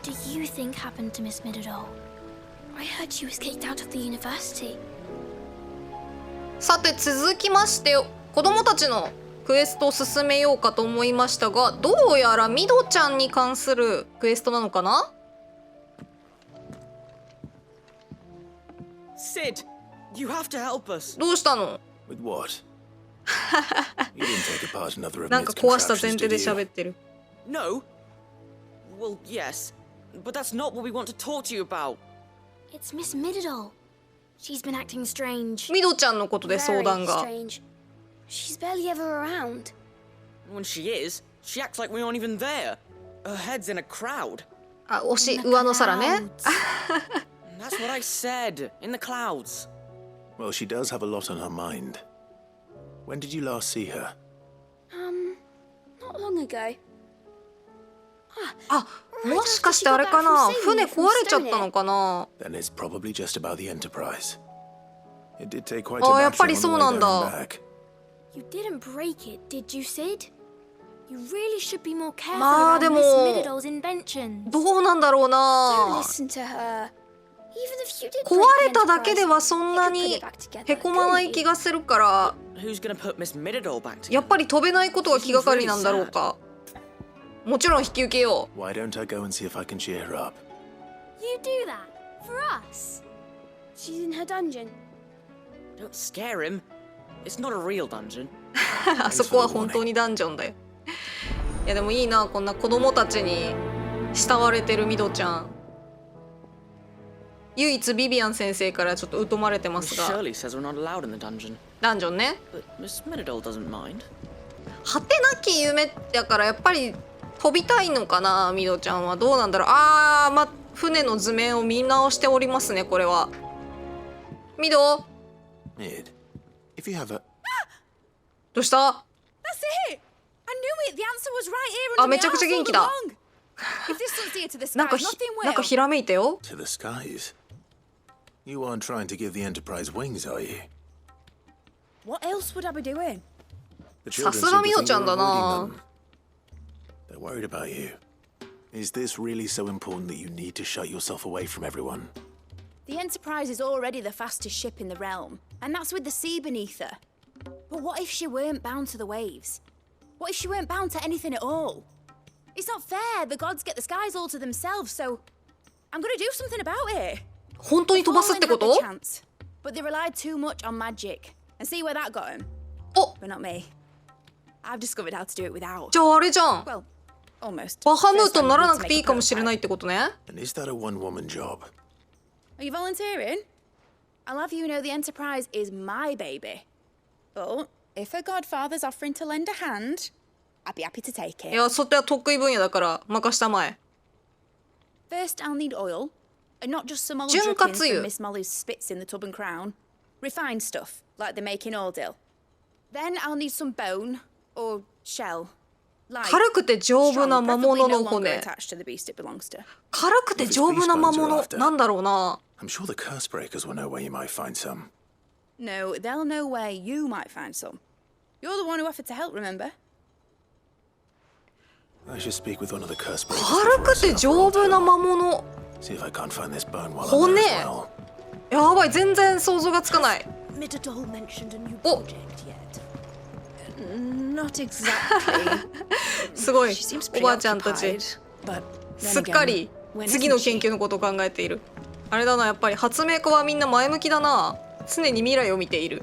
do you think happened to Miss Middledore? I heard she was kicked out of the university. さて続きまして子供たちのクエストを進めようかと思いましたが、どうやらミドちゃんに関するクエストなのかな。 Sid, you have to help us. どうしたの？ With what? You didn't take apart another of なんか Mid's 壊した前 contraptions, 提で did you? 喋ってる。 No? Well, yes. But that's not what we want to talk to you about. It's Miss Middledore. She's been acting strange. ミドちゃんのことで相談 Very が。 strange. She's barely ever around. When she is, she acts like we aren't even there. Her head's in a crowd. あ、推し上の空ね。 That's what I said. In the clouds. Well, she does have a lot on her mind. When did you last see her? Not long ago. あ、もしかしてあれかな。船壊れちゃったのかな。 Then it's probably just about the Enterprise. It did take quite a あ、やっ battery ぱり on the そう way なん there だ。 and back. You didn't break it, did you, Sid? You really should be more careful まあ around でも Miss Middledore's inventions. どうなんだろう Don't な。 listen to her. Even if you did 壊 break れ the ただけで Enterprise, はそんな you could put に it back together, へこまない couldn't 気 you? がするから、 Who's gonna put Miss Middledore back together? やっぱり飛べないことが気がかりなんだろうか。もちろん引き受けよう。 Why don't I go and see if I can cheer her up? You do that? For us? She's in her dungeon. Don't scare him. It's not a real dungeon. あそこは本当にダンジョンだよ。いやでもいいな、こんな子供たちに慕われてるミドちゃん。唯一ビビアン先生からちょっと疎まれてますが。 Shirley says we're not allowed in the dungeon. ダンジョンね。 But Miss Middledore doesn't mind. 果てなき夢だからやっぱり飛びたいのかな、ミドちゃんは。どうなんだろう。あー、船の図面を見直しておりますね、これは。ミド Mid, if you have a... どうした？ That's it! I knew it! The answer was right here あ、 under め my ちゃくちゃ arse 元 all 気だ。 along. If this one's dear to the なんか skies, nothing なんか will. ひらめいたよ。 To the skies? You aren't trying to give the Enterprise wings, are you? What else would I be doing? The children さすが seem ミ to ド think ちゃん you're だ avoiding な。 them. They're worried about you. Is this really so important that you need to shut yourself away from everyone? The Enterprise is already the fastest ship in the realm, and that's with the sea beneath her. But what if she weren't bound to the waves? What if she weren't bound to anything at all? It's not fair. The gods get the skies all to themselves, so I'm gonna do something about it. 本当に飛ばすってこ Fallen had と？ their chance, but they relied too much on magic. And see where that got them. お、 But not me. I've discovered how to do it without. じゃああれじゃん。 Well, almost. バハムー First ト I になら need な to く make てい a いかもしれない prototype. ってことね。 And is that a one-woman job? Are you volunteering? I'll have you know the Enterprise is my baby. But if a godfather's offering to lend a hand, I'd be happy to take い it. や、それは得意分野だから任したまえ。 First, I'll need oil. And not just some old 潤 drippings 滑油。 from Miss Molly's spits in the tub and crown. Refined stuff, like they make in Ordil. Then I'll need some bone, or shell. Like 軽くて丈夫な strong, 魔 preferably 物 no の longer 骨。 attached to the beast it belongs to. 軽くて丈夫な魔物なんだろうな。 I'm sure the curse breakers will know where you might find some. No, they'll know where you might find some. You're the one who offered to help, remember? I should speak with one of the curse breakers. 軽くて丈夫な魔物。 See if I can't find this bone while I'm there as well. やばい、全然想像がつかない。 Middledore mentioned a new Oh. project yet? Not exactly. すごい She seems おばあちゃんたち preoccupied, but す then っかり again, when 次の isn't 研 she? 究のことを考えている。あれだな、やっぱり発明家はみんな前向きだな。常に未来を見ている。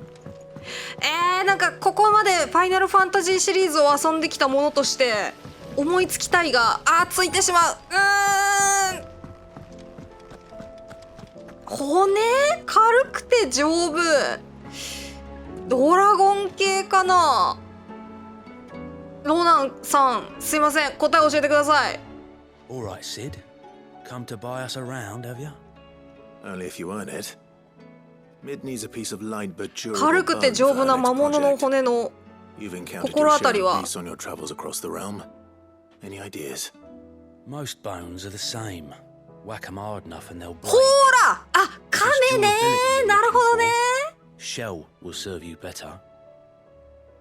なんかここまでファイナルファンタジーシリーズを遊んできたものとして思いつきたいが、ついてしまう。骨軽くて丈夫。ドラゴン系かな。ロナンさん、すいません、答え教えてください。 All right, Sid. Come to buy us around, have you? Only if you earn it. Mid needs a piece of light but durable 軽くて bone 丈 for 夫 our な next 魔物の project. 骨の You've encountered 心 your 当たり share of は beasts on your travels across the realm. Any ideas? Most bones are the same. Whack 'em hard enough and they'll ほ break. ら、亀ね。なるほどね。 Shell will serve you better.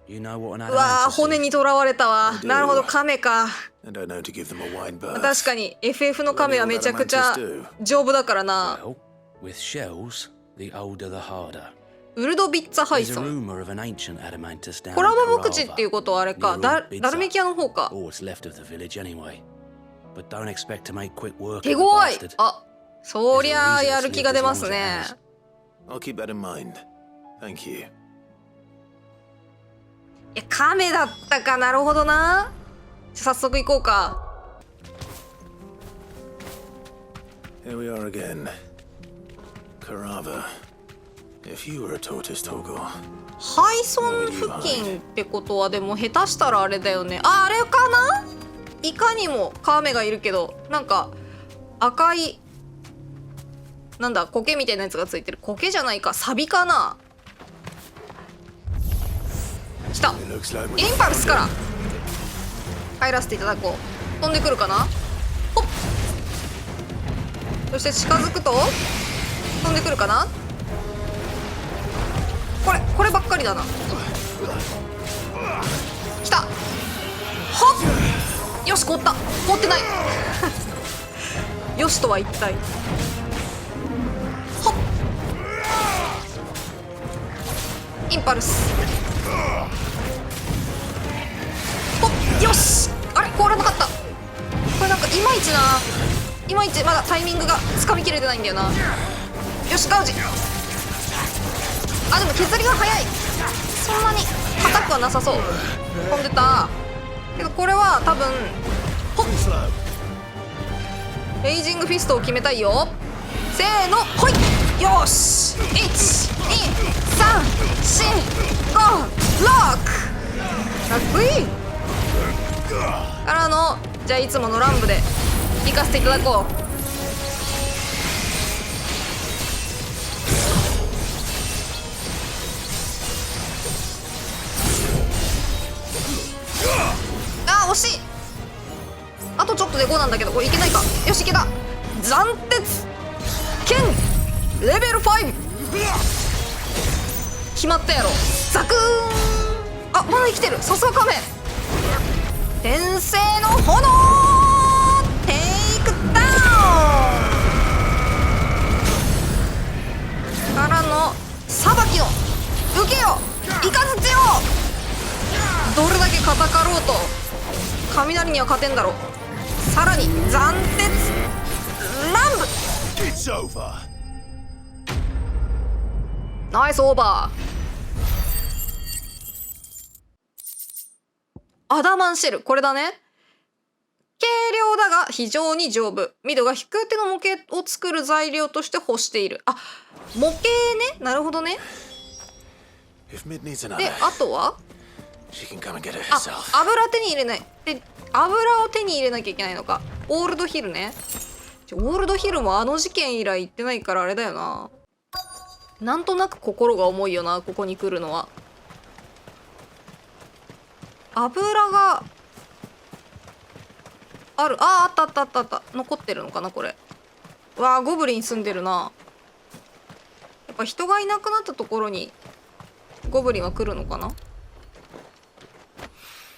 You know what an うわー、 adamantist 骨 is? にとらわれたわ。なるほど、亀か。 I don't know to give them a wine bath. 確かに FF の亀はめちゃくちゃ丈夫だからな。 Well, with shells, the older the harder. ウルドビッツァハイ There's a ソン。 rumor of an ancient adamantist down コラボ in 牧地っていう Carava. ことはあれか、ダルメキアの方か。 All what's left of the village anyway. But don't expect to make quick work of 手 the 強い。 bastard. あ、そりゃあやる気が出ますね。 I'll keep that in mind. Thank you. いや、亀だったか。なるほどな。早速行こうか。 Here we are again. Carava. If you were a tortoise, Togo. ハイソン付近ってことはでも下手したらあれだよね。あ、あれかな。いかにも亀がいるけど、なんか赤いなんだ苔みたいなやつがついてる。苔じゃないか、サビかな。来た。 It looks like インパルスから入らせていただこう。飛んでくるかな。ほっ。そして近づくと飛んでくるかな。こればっかりだな。来た。ほっ。よし、凍った。凍ってないよしとは一体。ほっ。インパルス。ほっ。よし。あれ、凍らなかった。これなんかいまいちな。いまいちまだタイミングがつかみきれてないんだよな。よし、ガウジ。あ、でも削りが早い。そんなに硬くはなさそう。飛んでたけど、これは多分ほっ。レイジングフィストを決めたいよ。せーの、ほい。よし。1234566。かっこいい。からの、じゃあいつもの乱舞で行かせていただこう。惜しい。あとちょっとで5なんだけど、これいけないか。よし、いけた。斬鉄剣レベル5。決まったやろ。ザクーン。あ、まだ生きてる。さすがカメ。転生の炎テイクダウンからのさばきの受けよイカズチよ。どれだけ硬かろうと雷には勝てんだろう。さらに斬鉄乱舞。 It's over. ナイスオーバー。アダマンシェル、これだね。軽量だが非常に丈夫。ミドが飛空手の模型を作る材料として欲している。あ、模型ね。なるほどね。 If Mid needs another, で、あとは she can come and get it あ、 herself. 油手に入れない。で、油を手に入れなきゃいけないのか。オールドヒルね。オールドヒルもあの事件以来行ってないからあれだよな。なんとなく心が重いよな、ここに来るのは。油がある。あったあったあったあった。残ってるのかなこれ。うわー、ゴブリン住んでるな。やっぱ人がいなくなったところにゴブリンは来るのかな。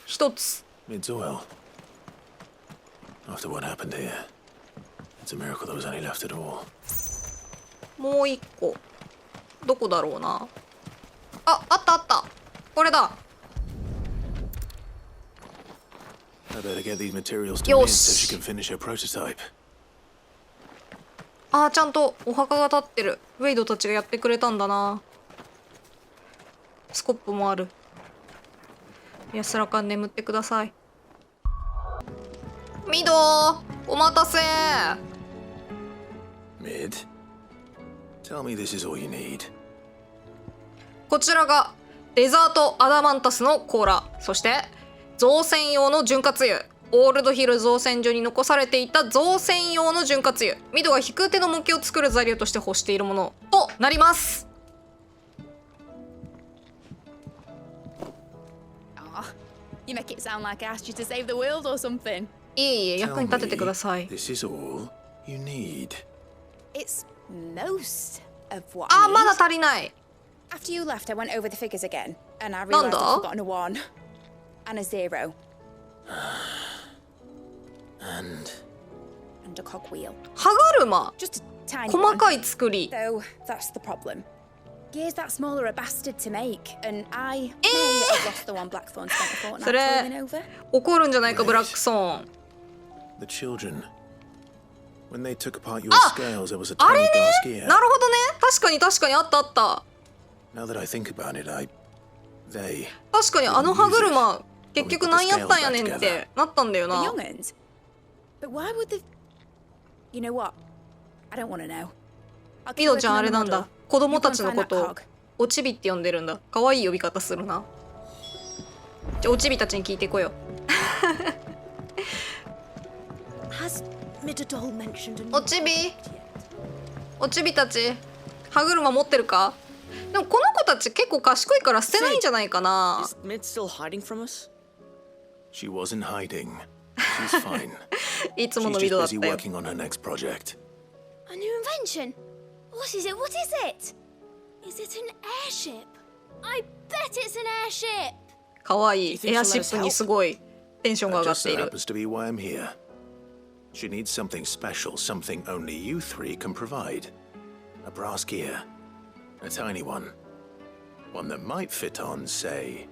一つ。 Mid's well. After what happened here, it's a miracle there was any left at all. もう一個どこだろうな。あ、あったあった。これだ。 I better get these materials to Yo, Mid so she can finish her prototype. あー、ちゃんとお墓が立ってる。ウェイドたちがやってくれたんだな。スコップもある。安らかに眠ってください。ミドお待たせ。 Mid, tell me this is all you need. こちらがデザートアダマンタスの甲羅、そして造船用の潤滑油。オールドヒル造船所に残されていた造船用の潤滑油。ミドが飛空手の模型を作る材料として欲しているものとなります。 You make it sound like I asked you to save the world or something. いえいえ、 Tell 役に立ててください。 this is all you need. It's most of what あ、 I まだ need. 足りない。 After you left, I went over the figures again. And I なん realised だ I'd forgotten a 1 and a 0 And and a cogwheel. 歯車 Just a tiny 細 one. かい作り Though that's the problem. Gears that small are a bastard to make, and I may have lost the one Blackthorn spent a そ fortnight れ toiling over. 怒るんじゃないかブラックソーン the children. When they took apart your Ah! scales, there was a あ tiny れ glass ね gear. なるほどね確かにあったあった Now that I think about it, they 確かにあの歯車結局何やったんやねんってなったんだよ The な young'uns? But why would they... You know what? I don't want to know. I'll ミ keep ドちゃん working あ on れ the なん model. だ子供たちのこ You と go を and find that cog. おちびって呼んでるんだ可愛い呼び方するなじゃあおちびたちに聞いてこよう Has Midadol mentioned a おちびおちびたち歯車持ってるかでもこの子たち結構賢いから捨てないんじゃないかな Is Mid still hiding from us? she wasn't hiding. She's fine. いつも She's のミ just ドだっ busy たよ working on her next project. A new invention? What is it? What is it? Is it an airship? I bet it's an airship! かわいい think エア she'll シ let ッ us プにすごいテンションが That 上がっ just てい so る happens to be why I'm here. She needs something special, something only you three can provide. A brass gear. A tiny one. One that might fit on, say,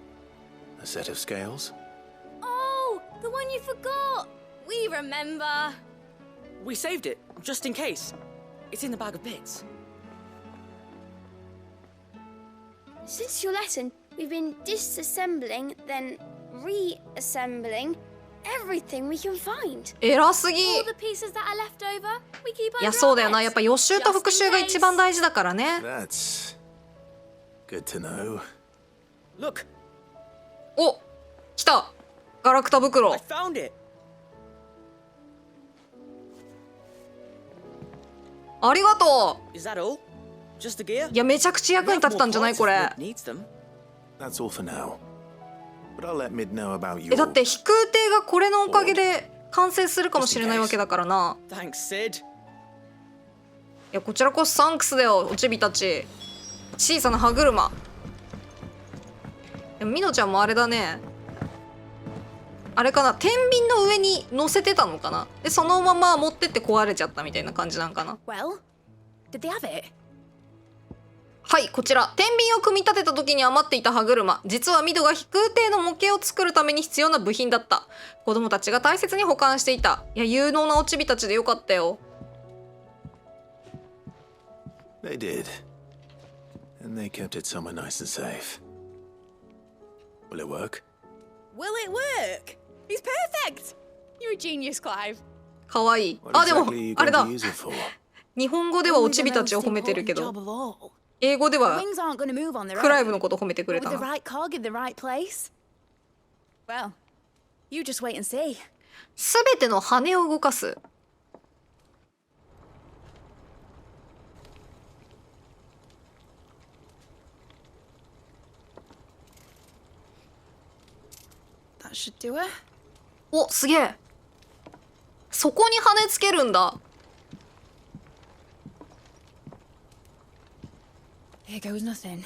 a set of scales? Oh, the one you forgot! We remember! We saved it, just in case. It's in the bag of bits. Since your lesson, we've been disassembling, then reassembling everything we can find. 偉すぎ All the pieces that are left over, we keep いや under そう our だよなやっ beds, ぱ予習と復習が一番大事だからね That's good to know. Look, お来たガラクタ袋 I found it. ありがと Is that all? Just a gear? ういやめちゃくちゃ役に立ってたんじゃないこれ Needs them. That's all for now. But I'll let Mid know about え your... だって飛空艇がこれのおかげで完成するかもしれないわけだからな Thanks, Sid. いやこちらこそサンクスだよおちびたち小さな歯車でもミノちゃんもあれだねあれかな天秤の上に乗せてたのかなでそのまま持ってって壊れちゃったみたいな感じなんかな Well, did they have it? はいこちら天秤を組み立てた時に余っていた歯車実はミドが飛空艇の模型を作るために必要な部品だった子供たちが大切に保管していたいや有能なおちびたちでよかったよ They did. And they kept it somewhere nice and safe. Will it work? Will it work? He's perfect! You're a genius, Clive. かわいい What あでも exactly are you あれ going だ to use it for? 日本語ではおちびたちを褒めてるけ Job ど of all. 英語で The は wings aren't going to move on their クライブ own. のこと褒めてくれ With た the な right cog in the right place. Well, you just wait and see. すべての羽を動かす That should do it. おすげえそこに羽つけるんだ Here goes nothing.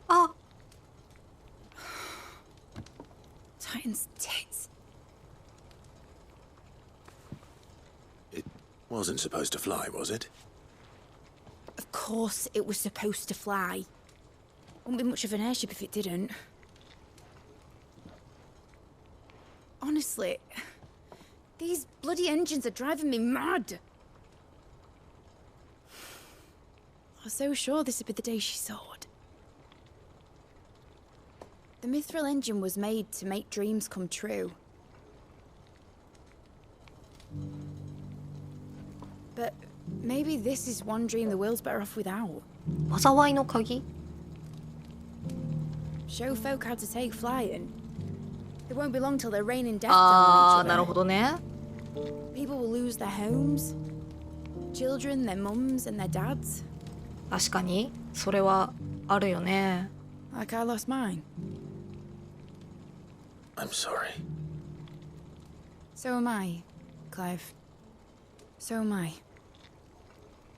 Ah. Titan's tits. It wasn't supposed to fly, was it? Of course it was supposed to fly. Wouldn't be much of an airship if it didn't. Honestly, these bloody engines are driving me mad. I was so sure this would be the day she soared. The Mithril engine was made to make dreams come true. But maybe this is one dream the world's better off without. 災いの鍵 Show folk how to take flying. It won't be long till they're raining death down あ on ー each なる other. ほどね People will lose their homes, children, their mums, and their dads. 確かにそれはあるよね Like I lost mine. I'm sorry. So am I, Clive. So am I.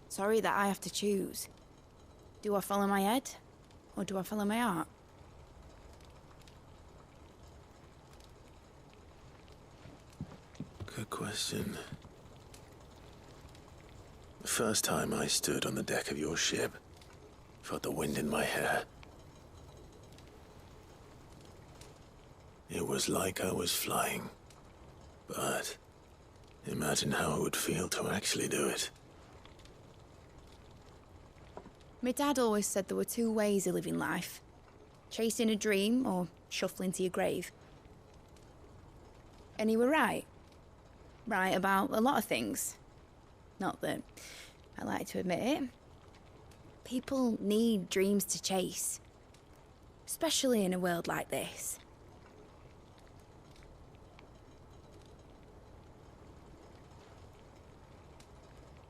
Sorry that I have to choose. Do I follow my head, or do I follow my heart? Good question. The first time I stood on the deck of your ship, felt the wind in my hair. It was like I was flying. But imagine how it would feel to actually do it. My dad always said there were two ways of living life. Chasing a dream or shuffling to your grave. And he were right. Right about a lot of things. Not that I like to admit it. People need dreams to chase. Especially in a world like this.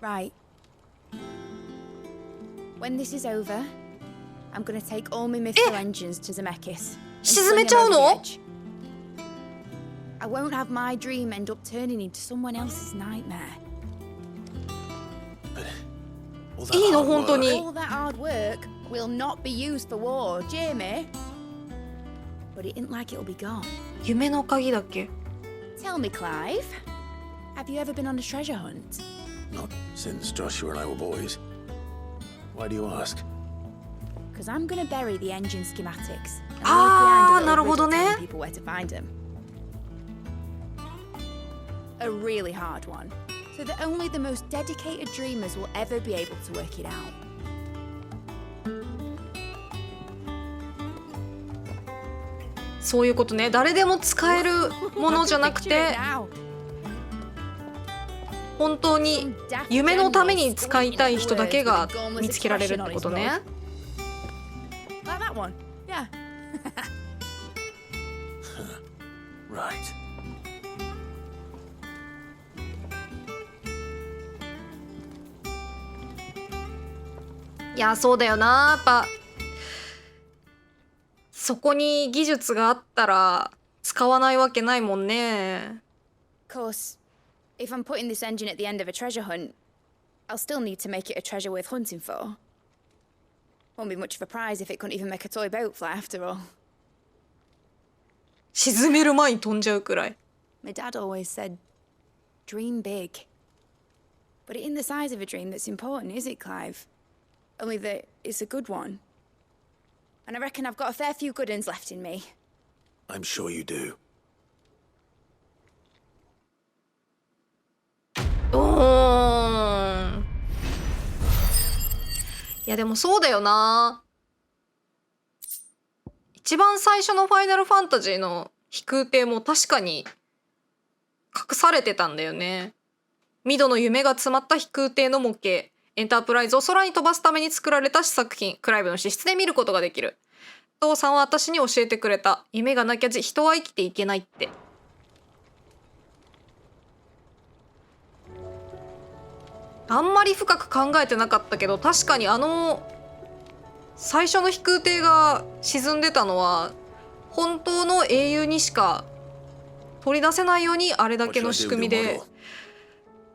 Right. When this is over, I'm gonna take all my mythical engines to Zemeckis. 沈めちゃうの？ I won't have my dream end up turning into someone else's nightmare. いいの本当に。 All that hard work will not be used for war, Jamie. But it isn't like it'll be gone. 夢の鍵だっけ？ Tell me, Clive, have you ever been on a treasure hunt? Not since Joshua and I were boys. Why do you ask? Because I'm gonna bury the engine schematics. And leave Ah, behind a little なるほどね。 riddle telling people where to find them. A really hard one, so that only the most dedicated dreamers will ever be able to work it out. そういうことね。誰でも使えるものじゃなく Picture て it now. 本当に夢のために使いたい人だけが見つけられるってことね。 Like that one, yeah. Right. いやそうだよな。やっぱそこに技術があったら使わないわけないもんね。 Of course, if I'm putting this engine at the end of a treasure hunt, I'll still need to make it a treasure worth hunting for. Won't be much of a prize if it couldn't even make a toy boat fly after all. 沈める前に飛んじゃうくらい。 My dad always said, dream big. But it isn't the size of a dream that's important, is it, Clive? Only that it's a good one. And I reckon I've got a fair few good uns left in me. I'm sure you do. いやでもそうだよな。一番最初のファイナルファンタジーの飛空艇も確かに隠されてたんだよね。ミドの夢が詰まった飛空艇の模型。エンタープライズを空に飛ばすために作られた試作品。クライブの資質で見ることができる。父さんは私に教えてくれた。夢がなきゃ人は生きていけないって。あんまり深く考えてなかったけど、確かに最初の飛空艇が沈んでたのは本当の英雄にしか取り出せないようにあれだけの仕組みで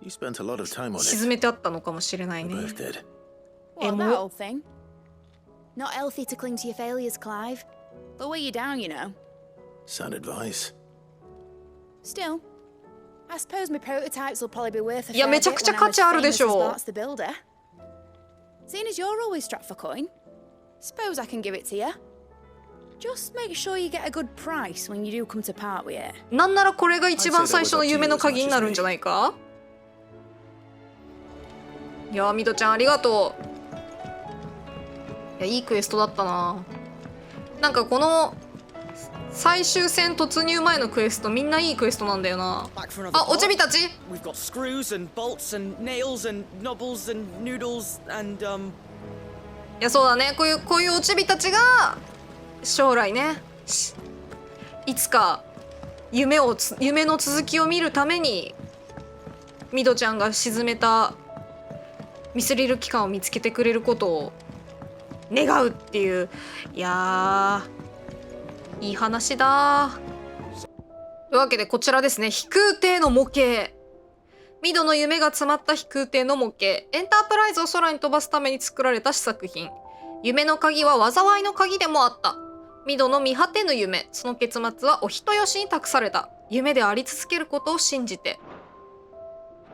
You spent a lot of time on 沈 it. めてあったのかもしれない We ね。 both did. What, that old thing? Not healthy to cling to your failures, Clive. They'll weigh you down, you know. Sound advice. Still, I suppose my prototypes will probably be worth a いや fair めちゃ bit くちゃ when 価 I'm 値 as あるで famous し as ょ Bart's the builder. Seeing as you're always strapped for coin, suppose I can give it to you. Just make sure you get a good price when you do come to part with it. なんならこれが一番最初の夢の鍵になるんじゃないか。いやミドちゃんありがとう。いやいいクエストだったな。なんかこの最終戦突入前のクエストみんないいクエストなんだよな。 Back for another あおちび pot? たち。 We've got screws and bolts and nails and knobbles and noodles and いやそうだね、こういうおちびたちが将来ねいつか夢の続きを見るためにミドちゃんが沈めたミスリル機関を見つけてくれることを願うっていう、いやーいい話だ。というわけでこちらですね、飛空艇の模型。ミドの夢が詰まった飛空艇の模型、エンタープライズを空に飛ばすために作られた試作品。夢の鍵は災いの鍵でもあった。ミドの見果てぬ夢、その結末はお人よしに託された。夢であり続けることを信じて。